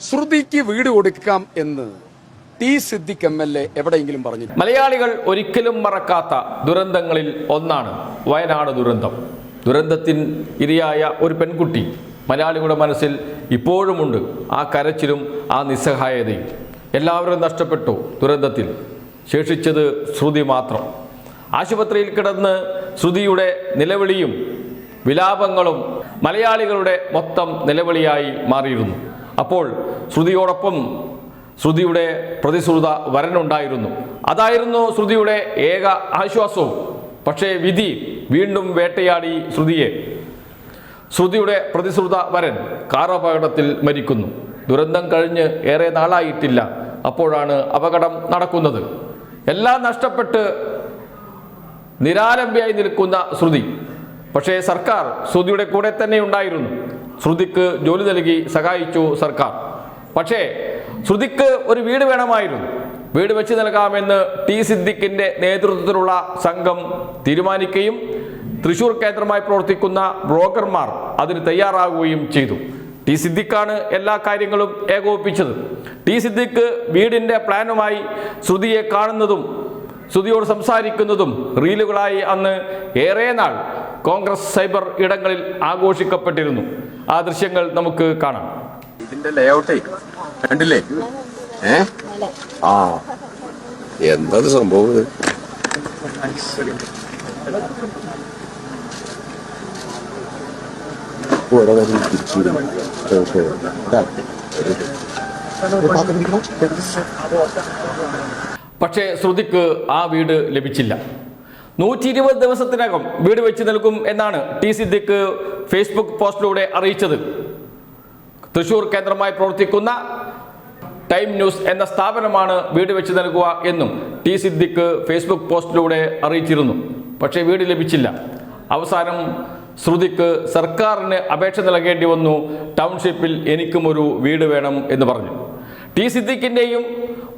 ശ്രുതിക്ക് വീട് കൊടുക്കാം എന്ന് ടി സിദ്ദിഖ് MLA എവിടെയെങ്കിലും പറഞ്ഞു? മലയാളികൾ ഒരിക്കലും മറക്കാത്ത ദുരന്തങ്ങളിൽ ഒന്നാണ് വയനാട് ദുരന്തം. ദുരന്തത്തിന് ഇരയായ ഒരു പെൺകുട്ടി മലയാളികളുടെ മനസ്സിൽ ഇപ്പോഴുമുണ്ട്. ആ കരച്ചിലും ആ നിസ്സഹായതയും. എല്ലാവരും നഷ്ടപ്പെട്ടു ദുരന്തത്തിൽ. ശേഷിച്ചത് ശ്രുതി മാത്രം. ആശുപത്രിയിൽ കിടന്ന് ശ്രുതിയുടെ നിലവിളിയും വിലാപങ്ങളും മലയാളികളുടെ മൊത്തം നിലവിളിയായി മാറിയിരുന്നു. അപ്പോൾ ശ്രുതിയോടൊപ്പം ശ്രുതിയുടെ പ്രതിശ്രുത വരനുണ്ടായിരുന്നു. അതായിരുന്നു ശ്രുതിയുടെ ഏക ആശ്വാസവും. പക്ഷേ വിധി വീണ്ടും വേട്ടയാടി ശ്രുതിയെ. ശ്രുതിയുടെ പ്രതിശ്രുത വരൻ കാർ അപകടത്തിൽ മരിക്കുന്നു. ദുരന്തം കഴിഞ്ഞ് ഏറെ നാളായിട്ടില്ല. അപ്പോഴാണ് അപകടം നടക്കുന്നത്. എല്ലാം നഷ്ടപ്പെട്ട് നിരാലംബയായി നിൽക്കുന്ന ശ്രുതി. പക്ഷേ സർക്കാർ ശ്രുതിയുടെ കൂടെ തന്നെ ഉണ്ടായിരുന്നു. ശ്രുതിക്ക് ജോലി നൽകി സഹായിച്ചു സർക്കാർ. പക്ഷേ ശ്രുതിക്ക് ഒരു വീട് വേണമായിരുന്നു. വീട് വെച്ച് നൽകാമെന്ന് ടി സിദ്ദിഖിന്റെ നേതൃത്വത്തിലുള്ള സംഘം തീരുമാനിക്കുകയും തൃശൂർ കേന്ദ്രമായി പ്രവർത്തിക്കുന്ന ബ്രോക്കർമാർ അതിന് തയ്യാറാകുകയും ചെയ്തു. ടി സിദ്ദിഖാണ് എല്ലാ കാര്യങ്ങളും ഏകോപിപ്പിച്ചത്. ടി സിദ്ദിഖ് വീടിന്റെ പ്ലാനുമായി ശ്രുതിയെ കാണുന്നതും ശ്രുതിയോട് സംസാരിക്കുന്നതും റീലുകളായി അന്ന് ഏറെ നാൾ കോൺഗ്രസ് സൈബർ ഇടങ്ങളിൽ ആഘോഷിക്കപ്പെട്ടിരുന്നു. ആ ദൃശ്യങ്ങൾ നമുക്ക് കാണാം. ഇതിന്റെ ലേഔട്ടേ കണ്ടില്ലേ? ആ എന്തത് സംഭവം? പക്ഷേ ശ്രുതിക്ക് ആ വീട് ലഭിച്ചില്ല. 120 ദിവസത്തിനകം വീട് വെച്ച് നൽകും എന്നാണ് ടി സിദ്ദിഖ് ഫേസ്ബുക്ക് പോസ്റ്റിലൂടെ അറിയിച്ചത്. തൃശൂർ കേന്ദ്രമായി പ്രവർത്തിക്കുന്ന ടൈം ന്യൂസ് എന്ന സ്ഥാപനമാണ് വീട് വെച്ച് നൽകുക എന്നും ടി സിദ്ദിഖ് ഫേസ്ബുക്ക് പോസ്റ്റിലൂടെ അറിയിച്ചിരുന്നു. പക്ഷേ വീട് ലഭിച്ചില്ല. അവസാനം ശ്രുതിക്ക് സർക്കാരിന് അപേക്ഷ നൽകേണ്ടി വന്നു. ടൗൺഷിപ്പിൽ എനിക്കും ഒരു വീട് വേണം എന്ന് പറഞ്ഞു. ടി സിദ്ദിഖിൻ്റെയും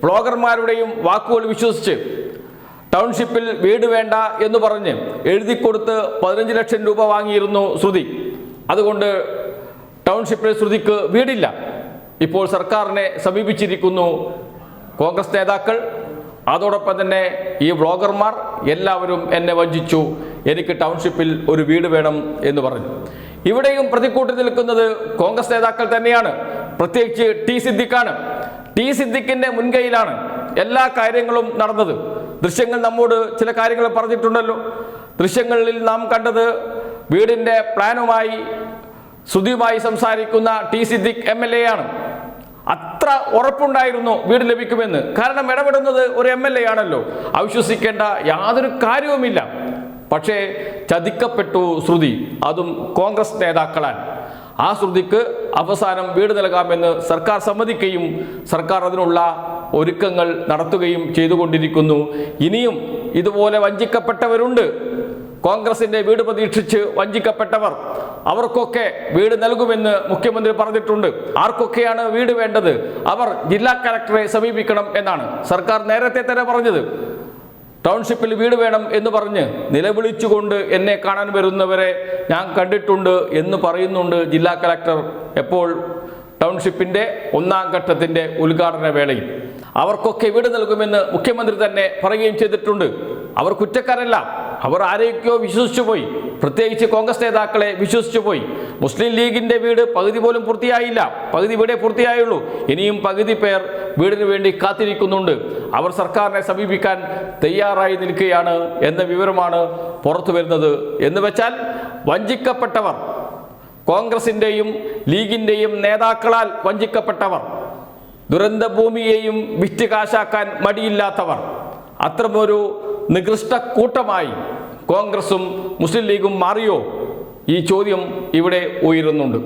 ബ്ലോഗർമാരുടെയും വാക്കുകൾ വിശ്വസിച്ച് ടൗൺഷിപ്പിൽ വീട് വേണ്ട എന്ന് പറഞ്ഞ് എഴുതിക്കൊടുത്ത് 15 ലക്ഷം രൂപ വാങ്ങിയിരുന്നു ശ്രുതി. അതുകൊണ്ട് ടൗൺഷിപ്പിൽ ശ്രുതിക്ക് വീടില്ല. ഇപ്പോൾ സർക്കാരിനെ സമീപിച്ചിരിക്കുന്നു കോൺഗ്രസ് നേതാക്കൾ. അതോടൊപ്പം തന്നെ ഈ ബ്ലോഗർമാർ എല്ലാവരും എന്നെ വഞ്ചിച്ചു, എനിക്ക് ടൗൺഷിപ്പിൽ ഒരു വീട് വേണം എന്ന് പറഞ്ഞു. ഇവിടെയും പ്രതിക്കൂട്ടി നിൽക്കുന്നത് കോൺഗ്രസ് നേതാക്കൾ തന്നെയാണ്. പ്രത്യേകിച്ച് ടി സിദ്ദിഖാണ്. ടി സിദ്ദിഖിന്റെ മുൻകൈയിലാണ് എല്ലാ കാര്യങ്ങളും നടന്നത്. ദൃശ്യങ്ങൾ നമ്മോട് ചില കാര്യങ്ങൾ പറഞ്ഞിട്ടുണ്ടല്ലോ. ദൃശ്യങ്ങളിൽ നാം കണ്ടത് വീടിന്റെ പ്ലാനുമായി ശ്രുതിയുമായി സംസാരിക്കുന്ന ടി സിദ്ദിഖ് MLA ആണ്. അത്ര ഉറപ്പുണ്ടായിരുന്നു വീട് ലഭിക്കുമെന്ന്. കാരണം ഇടപെടുന്നത് ഒരു MLA ആണല്ലോ. അവിശ്വസിക്കേണ്ട യാതൊരു കാര്യവുമില്ല. പക്ഷേ ചതിക്കപ്പെട്ടു ശ്രുതി, അതും കോൺഗ്രസ് നേതാക്കളാൽ. ആ ശ്രുതിക്ക് അവസാനം വീട് നൽകാമെന്ന് സർക്കാർ സമ്മതിക്കുകയും സർക്കാർ അതിനുള്ള ഒരുക്കങ്ങൾ നടത്തുകയും ചെയ്തുകൊണ്ടിരിക്കുന്നു. ഇനിയും ഇതുപോലെ വഞ്ചിക്കപ്പെട്ടവരുണ്ട്. കോൺഗ്രസിന്റെ വീട് പ്രതീക്ഷിച്ച് വഞ്ചിക്കപ്പെട്ടവർ. അവർക്കൊക്കെ വീട് നൽകുമെന്ന് മുഖ്യമന്ത്രി പറഞ്ഞിട്ടുണ്ട്. ആർക്കൊക്കെയാണ് വീട് വേണ്ടത്? അവർ ജില്ലാ കലക്ടറെ സമീപിക്കണം എന്നാണ് സർക്കാർ നേരത്തെ തന്നെ പറഞ്ഞത്. ടൗൺഷിപ്പിൽ വീട് വേണം എന്ന് പറഞ്ഞ് നിലവിളിച്ചുകൊണ്ട് എന്നെ കാണാൻ വരുന്നവരെ ഞാൻ കണ്ടിട്ടുണ്ട് എന്ന് പറയുന്നുണ്ട് ജില്ലാ കലക്ടർ. എപ്പോൾ? ടൗൺഷിപ്പിന്റെ 1ാം ഘട്ടത്തിന്റെ ഉദ്ഘാടന വേളയിൽ. അവർക്കൊക്കെ വീട് നൽകുമെന്ന് മുഖ്യമന്ത്രി തന്നെ പറയുകയും ചെയ്തിട്ടുണ്ട്. അവർ കുറ്റക്കാരല്ല. അവർ ആരെയൊക്കെയോ വിശ്വസിച്ചു പോയി. പ്രത്യേകിച്ച് കോൺഗ്രസ് നേതാക്കളെ വിശ്വസിച്ചു പോയി. മുസ്ലിം ലീഗിന്റെ വീട് പകുതി പോലും പൂർത്തിയായില്ല. പകുതി വീടേ പൂർത്തിയായുള്ളൂ. ഇനിയും പകുതി പേർ വീടിന് വേണ്ടി കാത്തിരിക്കുന്നുണ്ട്. അവർ സർക്കാരിനെ സമീപിക്കാൻ തയ്യാറായി നിൽക്കുകയാണ് എന്ന വിവരമാണ് പുറത്തു വരുന്നത്. എന്ന് വെച്ചാൽ വഞ്ചിക്കപ്പെട്ടവർ, കോൺഗ്രസിന്റെയും ലീഗിന്റെയും നേതാക്കളാൽ വഞ്ചിക്കപ്പെട്ടവർ, ദുരന്തഭൂമിയെയും വിറ്റ് കാശാക്കാൻ മടിയില്ലാത്തവർ, അത്തരമൊരു നികൃഷ്ട കൂട്ടമായി കോൺഗ്രസും മുസ്ലിം ലീഗും മാറിയോ? ഈ ചോദ്യം ഇവിടെ ഉയരുന്നുണ്ട്.